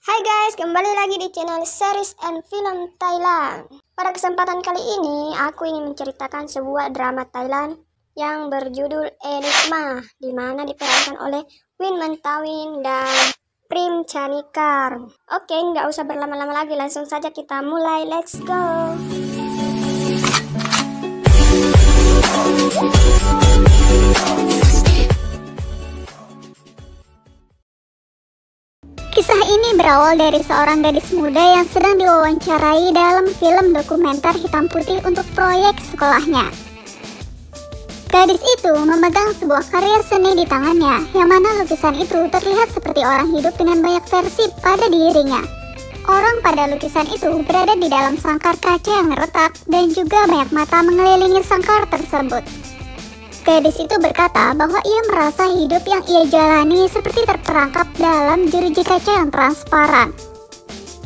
Hai guys, kembali lagi di channel Series and Film Thailand. Pada kesempatan kali ini, aku ingin menceritakan sebuah drama Thailand yang berjudul Enigma, di mana diperankan oleh Win Mentawin dan Prim Chanikar. Oke, nggak usah berlama-lama lagi, langsung saja kita mulai. Let's go! Kisah ini berawal dari seorang gadis muda yang sedang diwawancarai dalam film dokumenter hitam putih untuk proyek sekolahnya. Gadis itu memegang sebuah karya seni di tangannya, yang mana lukisan itu terlihat seperti orang hidup dengan banyak versi pada dirinya. Orang pada lukisan itu berada di dalam sangkar kaca yang retak dan juga banyak mata mengelilingi sangkar tersebut. Gadis itu berkata bahwa ia merasa hidup yang ia jalani seperti terperangkap dalam jeruji kaca yang transparan.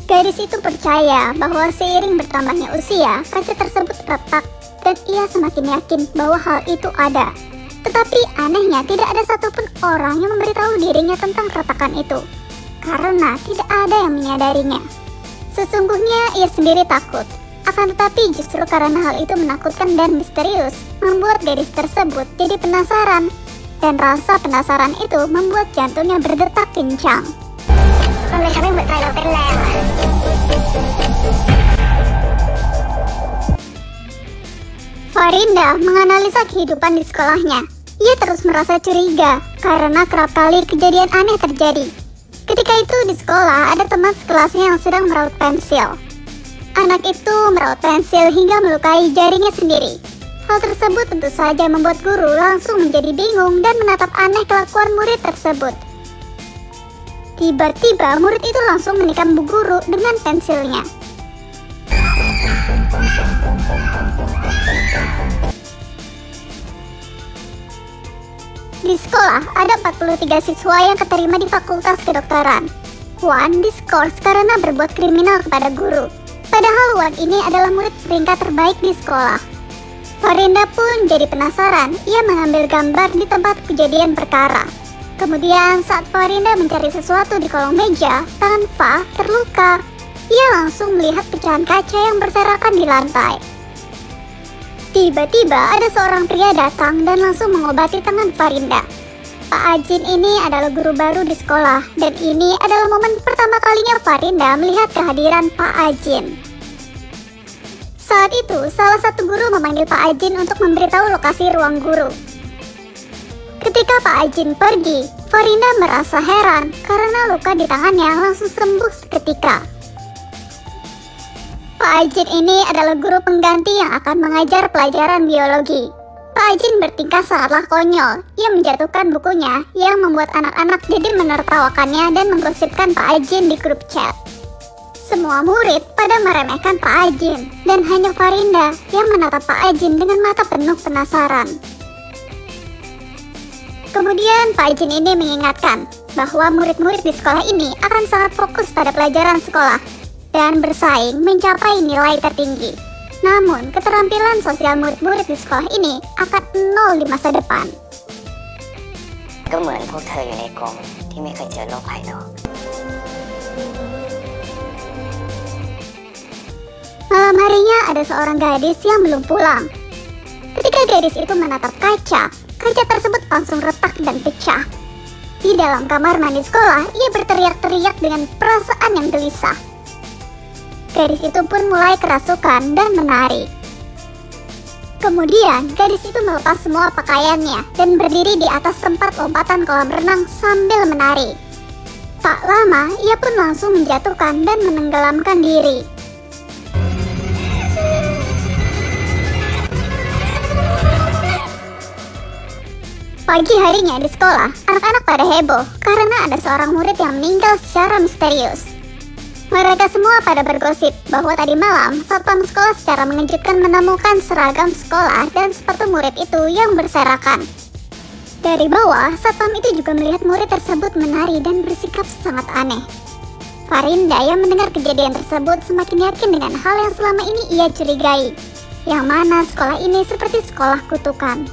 Gadis itu percaya bahwa seiring bertambahnya usia, kaca tersebut retak dan ia semakin yakin bahwa hal itu ada. Tetapi anehnya tidak ada satupun orang yang memberitahu dirinya tentang retakan itu, karena tidak ada yang menyadarinya. Sesungguhnya ia sendiri takut. Akan tetapi justru karena hal itu menakutkan dan misterius, membuat gadis tersebut jadi penasaran. Dan rasa penasaran itu membuat jantungnya berdetak kencang. Farinda menganalisa kehidupan di sekolahnya. Ia terus merasa curiga karena kerap kali kejadian aneh terjadi. Ketika itu di sekolah ada teman sekelasnya yang sedang meraut pensil. Anak itu meraut pensil hingga melukai jarinya sendiri. Hal tersebut tentu saja membuat guru langsung menjadi bingung dan menatap aneh kelakuan murid tersebut. Tiba-tiba murid itu langsung menikam bu guru dengan pensilnya. Di sekolah ada 43 siswa yang keterima di Fakultas Kedokteran. Wan diskors karena berbuat kriminal kepada guru. Padahal Wan ini adalah murid peringkat terbaik di sekolah. Farinda pun jadi penasaran. Ia mengambil gambar di tempat kejadian perkara. Kemudian saat Farinda mencari sesuatu di kolong meja, tangan Fa terluka. Ia langsung melihat pecahan kaca yang berserakan di lantai. Tiba-tiba ada seorang pria datang dan langsung mengobati tangan Farinda. Pak Ajin ini adalah guru baru di sekolah, dan ini adalah momen pertama kalinya Farinda melihat kehadiran Pak Ajin. Saat itu, salah satu guru memanggil Pak Ajin untuk memberitahu lokasi ruang guru. Ketika Pak Ajin pergi, Farinda merasa heran karena luka di tangannya langsung sembuh seketika. Pak Ajin ini adalah guru pengganti yang akan mengajar pelajaran biologi. Pak Ajin bertingkah sangatlah konyol. Ia menjatuhkan bukunya yang membuat anak-anak jadi menertawakannya dan menggosipkan Pak Ajin di grup chat. Semua murid pada meremehkan Pak Ajin, dan hanya Farinda yang menatap Pak Ajin dengan mata penuh penasaran. Kemudian Pak Ajin ini mengingatkan bahwa murid-murid di sekolah ini akan sangat fokus pada pelajaran sekolah dan bersaing mencapai nilai tertinggi. Namun, keterampilan sosial murid-murid di sekolah ini akan nol di masa depan. Malam harinya ada seorang gadis yang belum pulang. Ketika gadis itu menatap kaca, kaca tersebut langsung retak dan pecah. Di dalam kamar mandi sekolah, ia berteriak-teriak dengan perasaan yang gelisah. Gadis itu pun mulai kerasukan dan menari. Kemudian, gadis itu melepas semua pakaiannya dan berdiri di atas tempat lompatan kolam renang sambil menari. Tak lama, ia pun langsung menjatuhkan dan menenggelamkan diri. Pagi harinya di sekolah, anak-anak pada heboh karena ada seorang murid yang meninggal secara misterius. Mereka semua pada bergosip bahwa tadi malam satpam sekolah secara mengejutkan menemukan seragam sekolah dan sepatu murid itu yang berserakan. Dari bawah, satpam itu juga melihat murid tersebut menari dan bersikap sangat aneh. Farinda yang mendengar kejadian tersebut semakin yakin dengan hal yang selama ini ia curigai, yang mana sekolah ini seperti sekolah kutukan.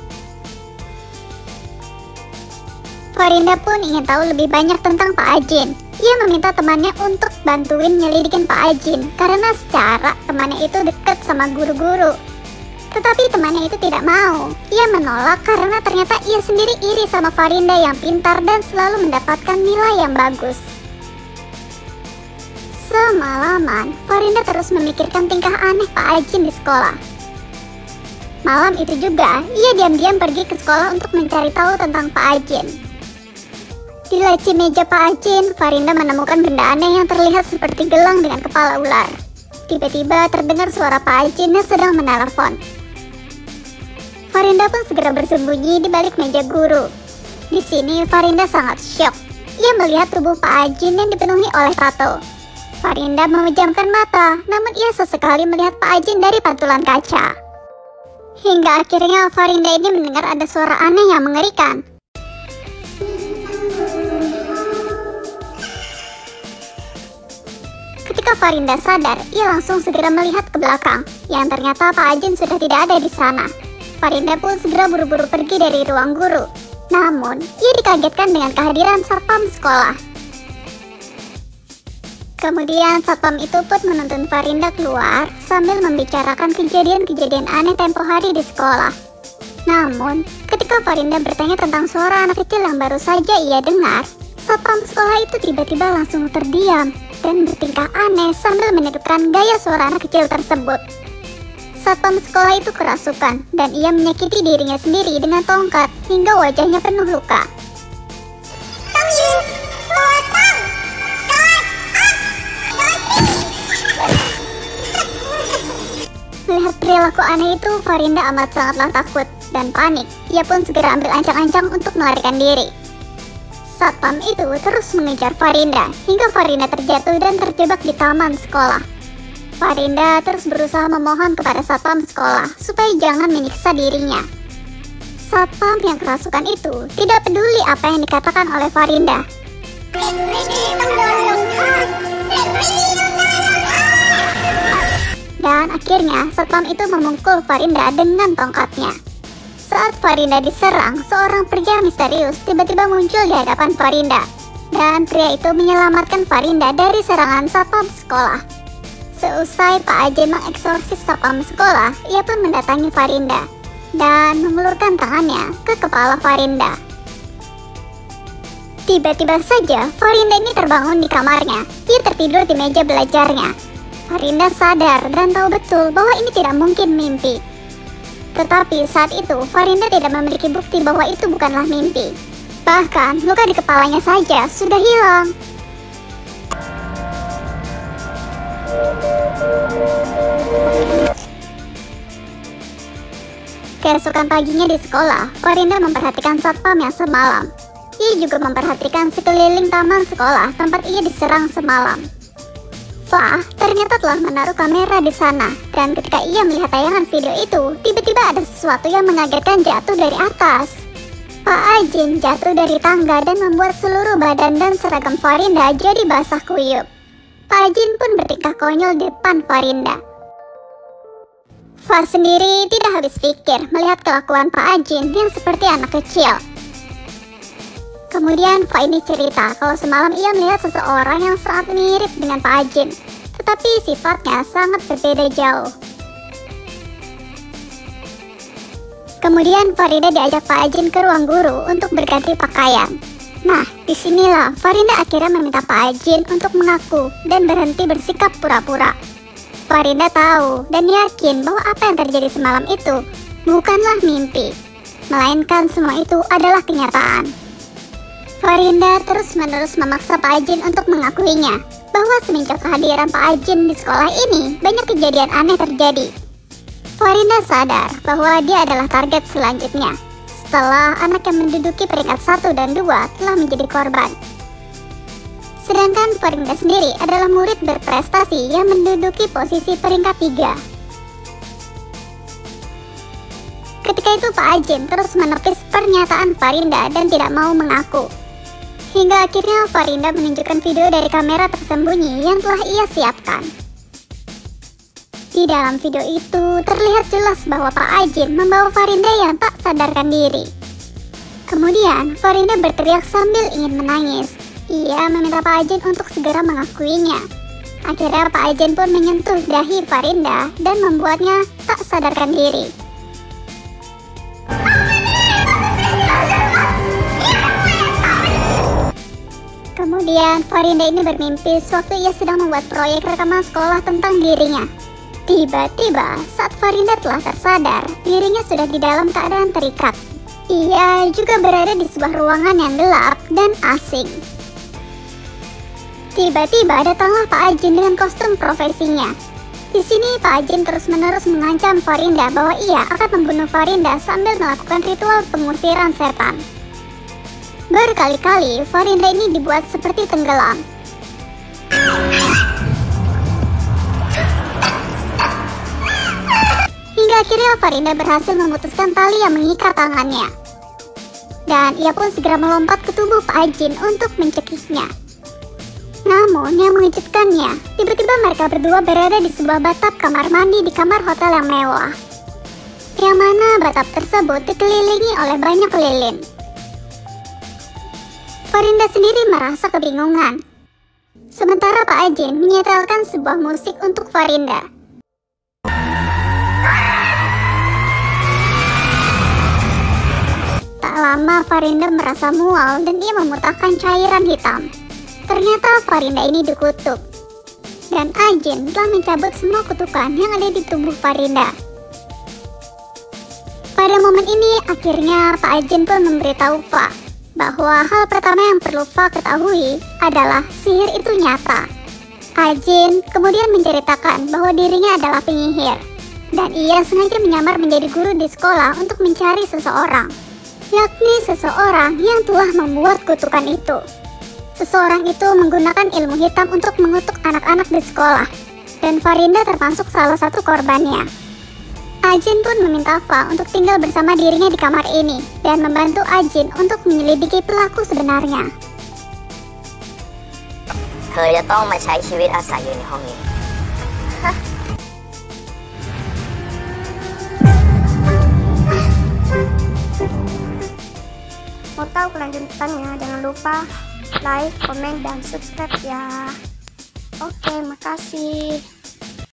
Farinda pun ingin tahu lebih banyak tentang Pak Ajin. ia meminta temannya untuk bantuin nyelidikin Pak Ajin karena secara temannya itu dekat sama guru-guru. Tetapi temannya itu tidak mau. Ia menolak karena ternyata ia sendiri iri sama Farinda yang pintar dan selalu mendapatkan nilai yang bagus. Semalaman, Farinda terus memikirkan tingkah aneh Pak Ajin di sekolah. Malam itu juga, ia diam-diam pergi ke sekolah untuk mencari tahu tentang Pak Ajin. Di laci meja Pak Ajin, Farinda menemukan benda aneh yang terlihat seperti gelang dengan kepala ular. Tiba-tiba terdengar suara Pak Ajin yang sedang menelepon. Farinda pun segera bersembunyi di balik meja guru. Di sini Farinda sangat syok. Ia melihat tubuh Pak Ajin yang dipenuhi oleh tato. Farinda memejamkan mata, namun ia sesekali melihat Pak Ajin dari pantulan kaca. Hingga akhirnya Farinda ini mendengar ada suara aneh yang mengerikan. Ketika Farinda sadar, ia langsung segera melihat ke belakang, yang ternyata Pak Ajin sudah tidak ada di sana. Farinda pun segera buru-buru pergi dari ruang guru. Namun, ia dikagetkan dengan kehadiran satpam sekolah. Kemudian satpam itu pun menuntun Farinda keluar sambil membicarakan kejadian-kejadian aneh tempo hari di sekolah. Namun, ketika Farinda bertanya tentang suara anak kecil yang baru saja ia dengar, satpam sekolah itu tiba-tiba langsung terdiam dan bertingkah aneh sambil menirukan gaya suara anak kecil tersebut. Satpam sekolah itu kerasukan dan ia menyakiti dirinya sendiri dengan tongkat hingga wajahnya penuh luka. Melihat perilaku aneh itu, Farinda amat sangatlah takut dan panik. Ia pun segera ambil ancang-ancang untuk melarikan diri. Satpam itu terus mengejar Farinda hingga Farinda terjatuh dan terjebak di taman sekolah. Farinda terus berusaha memohon kepada satpam sekolah supaya jangan menyiksa dirinya. Satpam yang kerasukan itu tidak peduli apa yang dikatakan oleh Farinda. Dan akhirnya satpam itu memukul Farinda dengan tongkatnya. Saat Farinda diserang, seorang pria misterius tiba-tiba muncul di hadapan Farinda. Dan pria itu menyelamatkan Farinda dari serangan satpam sekolah. Seusai Pak Ajin mengeksorsis satpam sekolah, ia pun mendatangi Farinda dan mengulurkan tangannya ke kepala Farinda. Tiba-tiba saja Farinda ini terbangun di kamarnya. Ia tertidur di meja belajarnya. Farinda sadar dan tahu betul bahwa ini tidak mungkin mimpi. Tetapi saat itu Farinda tidak memiliki bukti bahwa itu bukanlah mimpi. Bahkan luka di kepalanya saja sudah hilang. Keesokan paginya di sekolah, Farinda memperhatikan satpam yang semalam. Ia juga memperhatikan sekeliling taman sekolah tempat ia diserang semalam. Fa ternyata telah menaruh kamera di sana, dan ketika ia melihat tayangan video itu, tiba-tiba ada sesuatu yang mengagetkan jatuh dari atas. Pak Ajin jatuh dari tangga dan membuat seluruh badan dan seragam Farinda jadi basah kuyup. Pak Ajin pun bertingkah konyol di depan Farinda. Fa sendiri tidak habis pikir melihat kelakuan Pak Ajin yang seperti anak kecil. Kemudian Fa ini cerita kalau semalam ia melihat seseorang yang sangat mirip dengan Pak Ajin, tetapi sifatnya sangat berbeda jauh. Kemudian Farinda diajak Pak Ajin ke ruang guru untuk berganti pakaian. Nah, disinilah Farinda akhirnya meminta Pak Ajin untuk mengaku dan berhenti bersikap pura-pura. Farinda tahu dan yakin bahwa apa yang terjadi semalam itu bukanlah mimpi, melainkan semua itu adalah kenyataan. Farinda terus-menerus memaksa Pak Ajin untuk mengakuinya bahwa semenjak kehadiran Pak Ajin di sekolah ini banyak kejadian aneh terjadi. Farinda sadar bahwa dia adalah target selanjutnya setelah anak yang menduduki peringkat 1 dan 2 telah menjadi korban. Sedangkan Farinda sendiri adalah murid berprestasi yang menduduki posisi peringkat 3. Ketika itu Pak Ajin terus menepis pernyataan Farinda dan tidak mau mengaku. Hingga akhirnya Farinda menunjukkan video dari kamera tersembunyi yang telah ia siapkan. Di dalam video itu terlihat jelas bahwa Pak Ajin membawa Farinda yang tak sadarkan diri. Kemudian Farinda berteriak sambil ingin menangis. Ia meminta Pak Ajin untuk segera mengakuinya. Akhirnya Pak Ajin pun menyentuh dahi Farinda dan membuatnya tak sadarkan diri. Kemudian Farinda ini bermimpi sewaktu ia sedang membuat proyek rekaman sekolah tentang dirinya. Tiba-tiba saat Farinda telah tersadar, dirinya sudah di dalam keadaan terikat. Ia juga berada di sebuah ruangan yang gelap dan asing. Tiba-tiba datanglah Pak Ajin dengan kostum profesinya. Di sini Pak Ajin terus-menerus mengancam Farinda bahwa ia akan membunuh Farinda sambil melakukan ritual pengusiran setan. Berkali-kali Farinda ini dibuat seperti tenggelam. Hingga akhirnya Farinda berhasil memutuskan tali yang mengikat tangannya. Dan ia pun segera melompat ke tubuh Pak Ajin untuk mencekiknya. Namun yang mengejutkannya, tiba-tiba mereka berdua berada di sebuah batap kamar mandi di kamar hotel yang mewah. Yang mana batap tersebut dikelilingi oleh banyak lilin. Farinda sendiri merasa kebingungan. Sementara Pak Ajin menyetelkan sebuah musik untuk Farinda. Tak lama Farinda merasa mual dan ia memuntahkan cairan hitam. Ternyata Farinda ini dikutuk. Dan Ajin telah mencabut semua kutukan yang ada di tubuh Farinda. Pada momen ini akhirnya Pak Ajin pun memberitahu Fa bahwa hal pertama yang perlu Fa ketahui adalah sihir itu nyata. Ajin kemudian menceritakan bahwa dirinya adalah penyihir, dan ia sengaja menyamar menjadi guru di sekolah untuk mencari seseorang, yakni seseorang yang telah membuat kutukan itu. Seseorang itu menggunakan ilmu hitam untuk mengutuk anak-anak di sekolah, dan Farinda termasuk salah satu korbannya. Ajin pun meminta Fa untuk tinggal bersama dirinya di kamar ini dan membantu Ajin untuk menyelidiki pelaku sebenarnya. เธอจะต้องมาใช้ชีวิตอาศัยอยู่ในห้องนี้ Mau tahu kelanjutannya? Jangan lupa like, komen, dan subscribe ya. Oke, makasih.